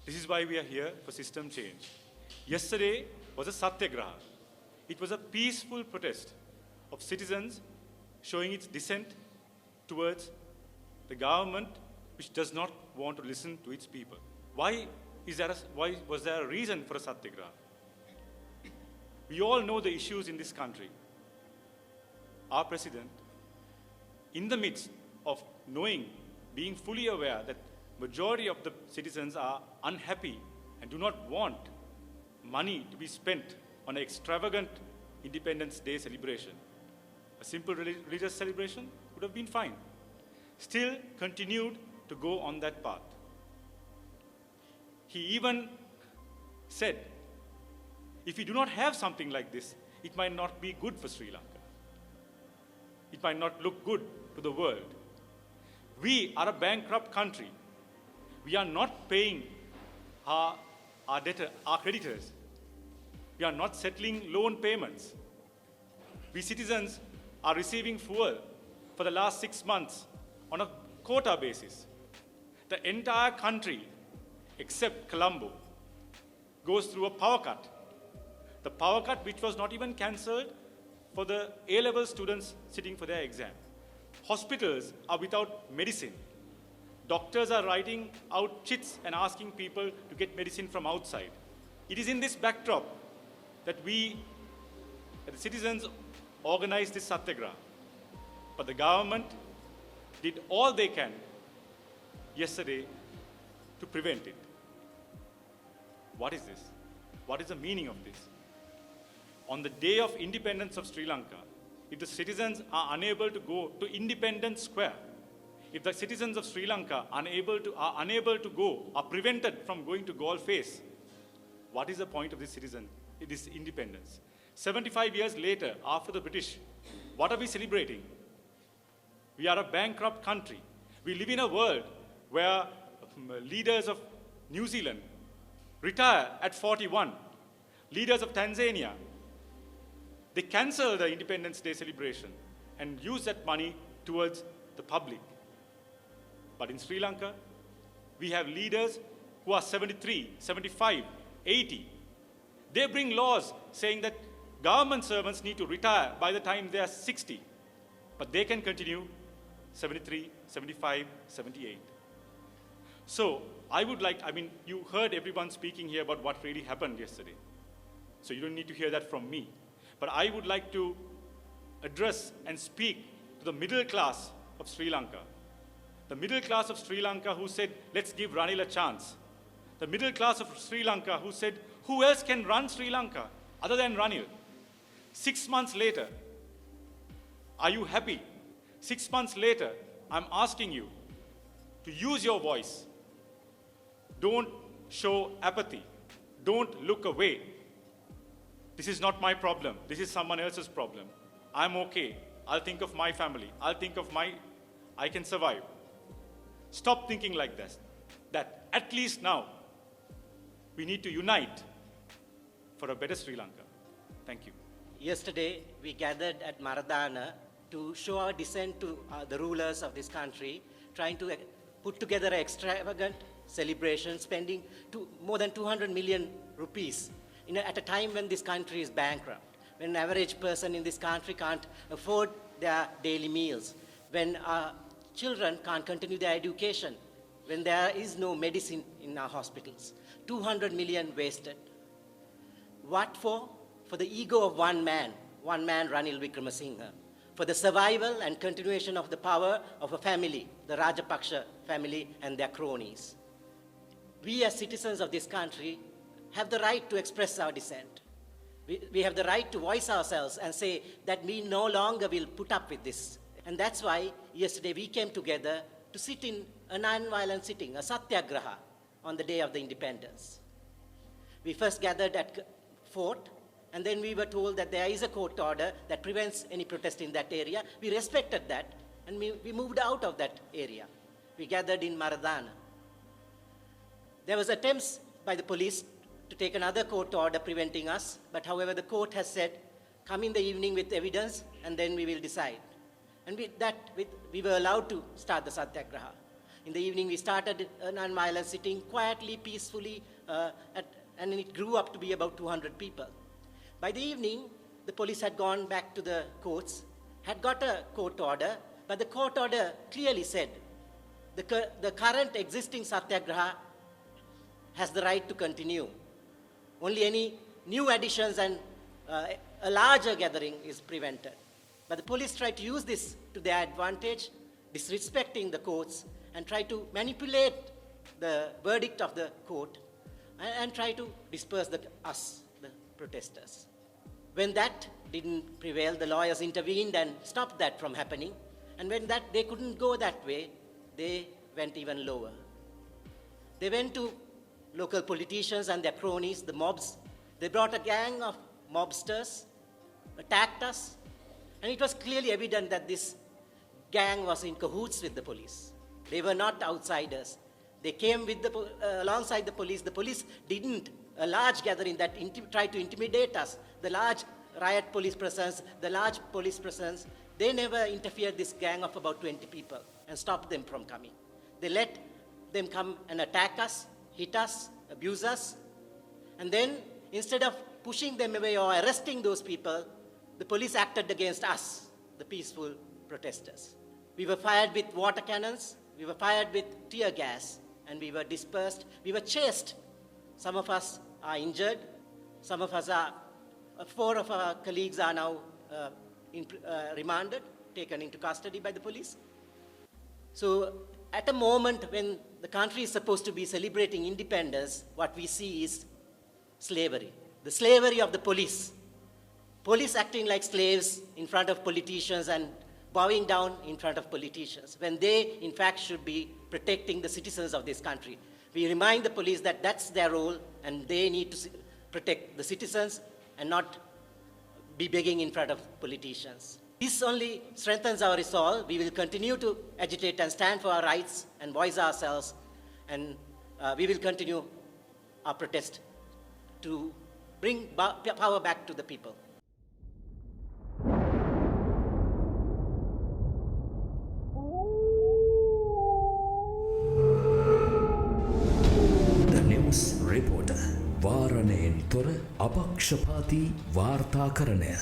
This is why we are here for system change. Yesterday was a satyagraha. It was a peaceful protest of citizens showing its dissent towards the government which does not want to listen to its people. Why was there a reason for a satyagraha? We all know the issues in this country. Our president, in the midst of knowing, being fully aware that majority of the citizens are unhappy and do not want money to be spent on an extravagant Independence Day celebration, a simple religious celebration would have been fine. Still continued to go on that path. He even said, if we do not have something like this, it might not be good for Sri Lanka. It might not look good to the world. We are a bankrupt country. We are not paying our creditors. We are not settling loan payments. We citizens are receiving fuel for the last 6 months on a quota basis. The entire country, except Colombo, goes through a power cut. The power cut which was not even cancelled for the A-level students sitting for their exam. Hospitals are without medicine. Doctors are writing out chits and asking people to get medicine from outside. It is in this backdrop that the citizens organized this satyagraha. But the government did all they can yesterday to prevent it. What is this? What is the meaning of this? On the day of independence of Sri Lanka, if the citizens are unable to go to Independence Square, if the citizens of Sri Lanka are unable to go, are prevented from going to Galle Face, what is the point of this independence? 75 years later, after the British, what are we celebrating? We are a bankrupt country. We live in a world where leaders of New Zealand retire at 41. Leaders of Tanzania, they cancel the Independence Day celebration and use that money towards the public. But in Sri Lanka, we have leaders who are 73, 75, 80. They bring laws saying that government servants need to retire by the time they are 60. But they can continue 73, 75, 78. So you heard everyone speaking here about what really happened yesterday. So you don't need to hear that from me. But I would like to address and speak to the middle class of Sri Lanka. The middle class of Sri Lanka who said, let's give Ranil a chance. The middle class of Sri Lanka who said, who else can run Sri Lanka other than Ranil? 6 months later, are you happy? 6 months later, I'm asking you to use your voice. Don't show apathy. Don't look away. This is not my problem. This is someone else's problem. I'm okay. I'll think of my family. I can survive. Stop thinking like this. That at least now, we need to unite for a better Sri Lanka. Thank you. Yesterday, we gathered at Maradana to show our dissent to the rulers of this country, trying to put together an extravagant celebration, spending more than 200 million rupees at a time when this country is bankrupt, when an average person in this country can't afford their daily meals, when our children can't continue their education, when there is no medicine in our hospitals. 200 million wasted. What for? For the ego of one man, Ranil Wickremesinghe, for the survival and continuation of the power of a family, the Rajapaksa family and their cronies. We as citizens of this country have the right to express our dissent. We have the right to voice ourselves and say that we no longer will put up with this. And that's why yesterday we came together to sit in a non-violent sitting, a satyagraha, on the day of the independence. We first gathered at fort, and then we were told that there is a court order that prevents any protest in that area. We respected that, and we moved out of that area. We gathered in Maradana. There was attempts by the police to take another court order preventing us, but however the court has said, come in the evening with evidence, and then we will decide. And with that, we were allowed to start the satyagraha. In the evening, we started non-violent sitting quietly, peacefully, and it grew up to be about 200 people. By the evening, the police had gone back to the courts, had got a court order, but the court order clearly said the current existing satyagraha has the right to continue. Only any new additions and a larger gathering is prevented. But the police tried to use this to their advantage, disrespecting the courts, and try to manipulate the verdict of the court and try to disperse us, the protesters. When that didn't prevail, the lawyers intervened and stopped that from happening. And when they couldn't go that way, they went even lower. They went to local politicians and their cronies, the mobs. They brought a gang of mobsters, attacked us, and it was clearly evident that this gang was in cahoots with the police. They were not outsiders. They came with alongside the police. The police didn't, a large gathering that tried to intimidate us, the large riot police presence, the large police presence, they never interfered this gang of about 20 people and stopped them from coming. They let them come and attack us, hit us, abuse us, and then instead of pushing them away or arresting those people, the police acted against us, the peaceful protesters. We were fired with water cannons, we were fired with tear gas, and we were dispersed, we were chased. Some of us are injured, some of us are, 4 of our colleagues are now remanded, taken into custody by the police. So at a moment when the country is supposed to be celebrating independence, what we see is slavery. The slavery of the police. Police acting like slaves in front of politicians and bowing down in front of politicians, when they, in fact, should be protecting the citizens of this country. We remind the police that that's their role, and they need to protect the citizens and not be begging in front of politicians. This only strengthens our resolve. We will continue to agitate and stand for our rights and voice ourselves, and we will continue our protest to bring power back to the people. The News Reporter. වාරණයෙන් තොර අපක්ෂපාතී වාර්තාකරණය.